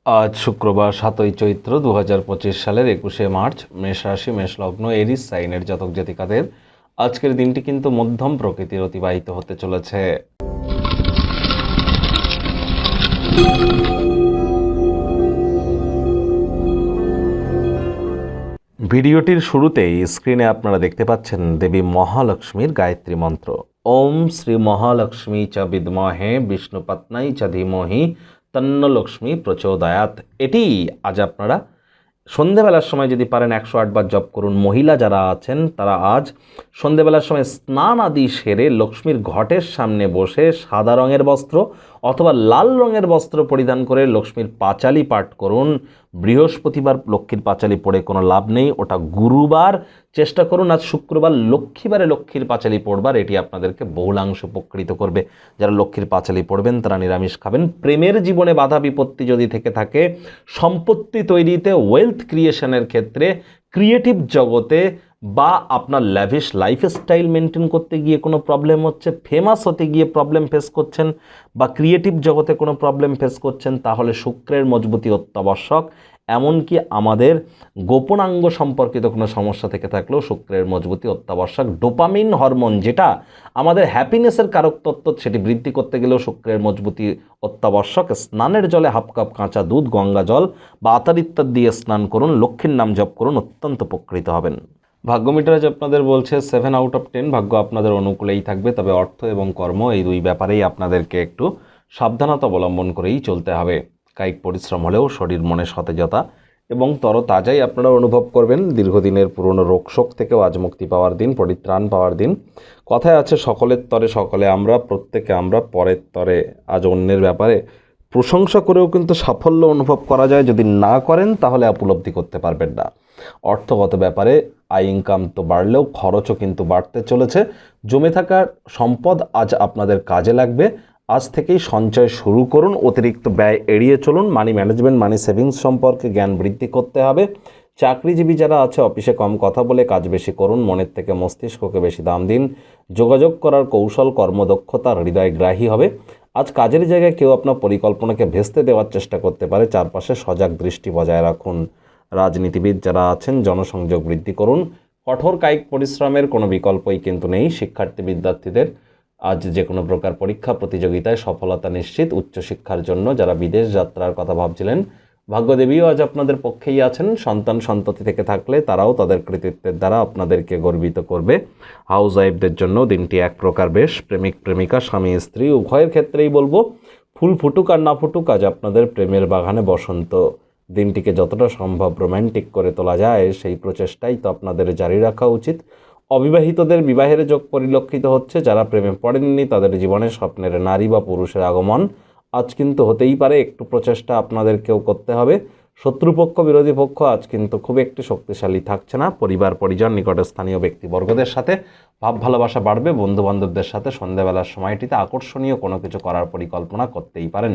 আজ শুক্রবার 7ই চৈত্র 2025 সালের 21শে মার্চ। মেষ রাশি, মেষ লগ্ন, এরিস সাইনের জাতক জাতিকাদের আজকের দিনটি কিন্তু মধ্যম প্রকৃতির অতিবাহিত হতে চলেছে। ভিডিওটির শুরুতেই স্ক্রিনে আপনারা দেখতে পাচ্ছেন দেবী মহালক্ষ্মীর গায়ত্রী মন্ত্র। ওম শ্রী মহালক্ষ্মী চ বিদ্মহে বিষ্ণুপত্নাই চ ধীমহি তন্ন লক্ষ্মী প্রচোদয়াৎ। এটি আজ আপনারা সন্ধেবেলার সময় যদি পারেন 108 বার জপ করুন। মহিলা যারা আছেন তারা আজ সন্ধেবেলার সময় স্নান আদি সেরে লক্ষ্মীর ঘটের সামনে বসে সাদা রঙের বস্ত্র অথবা লাল রঙের বস্ত্র পরিধান করে লক্ষ্মীর পাঁচালী পাঠ করুন। বৃহস্পতিবার লক্ষ্মীর পাঁচালী পড়ে কোনো লাভ নেই, ওটা গুরুবার চেষ্টা করুন। আজ শুক্রবার লক্ষ্মীবারে লক্ষ্মীর পাঁচালী পড়বার, এটি আপনাদেরকে বহুলাংশ উপকৃত করবে। যারা লক্ষ্মীর পাঁচালী পড়বেন তারা নিরামিষ খাবেন। প্রেমের জীবনে বাধা বিপত্তি যদি থেকে থাকে, সম্পত্তি তৈরিতে, ওয়েলথ ক্রিয়েশনের ক্ষেত্রে, ক্রিয়েটিভ জগতে বা আপনার ল্যাভিশ লাইফস্টাইল মেনটেন করতে গিয়ে কোনো প্রবলেম হচ্ছে, ফেমাস হতে গিয়ে প্রবলেম ফেস করছেন বা ক্রিয়েটিভ জগতে কোনো প্রবলেম ফেস করছেন, তাহলে শুক্রের মজবুতি অত্যাবশ্যক। এমনকি আমাদের গোপনাঙ্গ সম্পর্কিত কোনো সমস্যা থেকে থাকলেও শুক্রের মজবুতি অত্যাবশ্যক। ডোপামিন হরমোন, যেটা আমাদের হ্যাপিনেসের কারক তত্ত্ব, সেটি বৃদ্ধি করতে গেলেও শুক্রের মজবুতি অত্যাবশ্যক। স্নানের জলে হাফ কাপ কাঁচা দুধ, গঙ্গা জল বা আতর ইত্যাদি দিয়ে স্নান করুন, লক্ষ্মীর নাম জপ করুন, অত্যন্ত উপকৃত হবেন। ভাগ্য মিটার আজ আপনাদের বলছে 7 আউট অফ 10। ভাগ্য আপনাদের অনুকূলেই থাকবে, তবে অর্থ এবং কর্ম এই দুই ব্যাপারেই আপনাদেরকে একটু সাবধানতা অবলম্বন করেই চলতে হবে। কায়িক পরিশ্রম হলেও শরীর মনে সতেজতা এবং তরতাজাই আপনারা অনুভব করবেন। দীর্ঘদিনের পুরনো রোগশোক থেকেও আজ মুক্তি পাওয়ার দিন, পরিত্রাণ পাওয়ার দিন। কথায় আছে সকলের তরে সকলে আমরা, প্রত্যেকে আমরা পরের তরে। আজ অন্যের ব্যাপারে প্রশংসা করেও কিন্তু সাফল্য অনুভব করা যায়, যদি না করেন তাহলে উপলব্ধি করতে পারবেন না। অর্থগত ব্যাপারে আয় ইনকাম তো বাড়লেও খরচও কিন্তু বাড়তে চলেছে। জমে থাকা সম্পদ আজ আপনাদের কাজে লাগবে। আজ থেকেই সঞ্চয় শুরু করুন, অতিরিক্ত ব্যয় এড়িয়ে চলুন। মানি ম্যানেজমেন্ট, মানি সেভিংস সম্পর্কে জ্ঞান বৃদ্ধি করতে হবে। চাকরিজীবী যারা আছে অফিসে কম কথা বলে কাজ বেশি করুন, মনের থেকে মস্তিষ্ককে বেশি দাম দিন। যোগাযোগ করার কৌশল, কর্মদক্ষতা হৃদয়গ্রাহী হবে। আজ কাজের জায়গায় কেউ আপনার পরিকল্পনাকে ভেস্তে দেওয়ার চেষ্টা করতে পারে, চারপাশে সজাগ দৃষ্টি বজায় রাখুন। রাজনীতিবিদ যারা আছেন জনসংযোগ বৃদ্ধি করুন। কঠোর কায়িক পরিশ্রমের কোনো বিকল্পই কিন্তু নেই। শিক্ষার্থী বিদ্যার্থীদের আজ যে কোনো প্রকার পরীক্ষা প্রতিযোগিতায় সফলতা নিশ্চিত। উচ্চশিক্ষার জন্য যারা বিদেশ যাত্রার কথা ভাবছিলেন, ভাগ্যদেবীও আজ আপনাদের পক্ষেই আছেন। সন্তান সন্ততি থেকে থাকলে তারাও তাদের কৃতিত্বের দ্বারা আপনাদেরকে গর্বিত করবে। হাউস ওয়াইফদের জন্য দিনটি এক প্রকার বেশ। প্রেমিক প্রেমিকা, স্বামী স্ত্রী উভয়ের ক্ষেত্রেই বলবো, ফুল ফুটুক আর না ফুটুক, আজ আপনাদের প্রেমের বাগানে বসন্ত। দিনটিকে যতটা সম্ভব রোম্যান্টিক করে তোলা যায় সেই প্রচেষ্টাই তো আপনাদের জারি রাখা উচিত। অবিবাহিতদের বিবাহের যোগ পরিলক্ষিত হচ্ছে। যারা প্রেমে পড়েননি তাদের জীবনে স্বপ্নের নারী বা পুরুষের আগমন আজ কিন্তু হতেই পারে। একটু প্রচেষ্টা আপনাদেরকেও করতে হবে। শত্রুপক্ষ, বিরোধী পক্ষ আজ কিন্তু খুব একটি শক্তিশালী থাকছে না। পরিবার পরিজন, নিকটের স্থানীয় ব্যক্তিবর্গদের সাথে ভাব ভালোবাসা বাড়বে। বন্ধুবান্ধবদের সাথে সন্ধ্যাবেলার সময়টিতে আকর্ষণীয় কোনো কিছু করার পরিকল্পনা করতেই পারেন।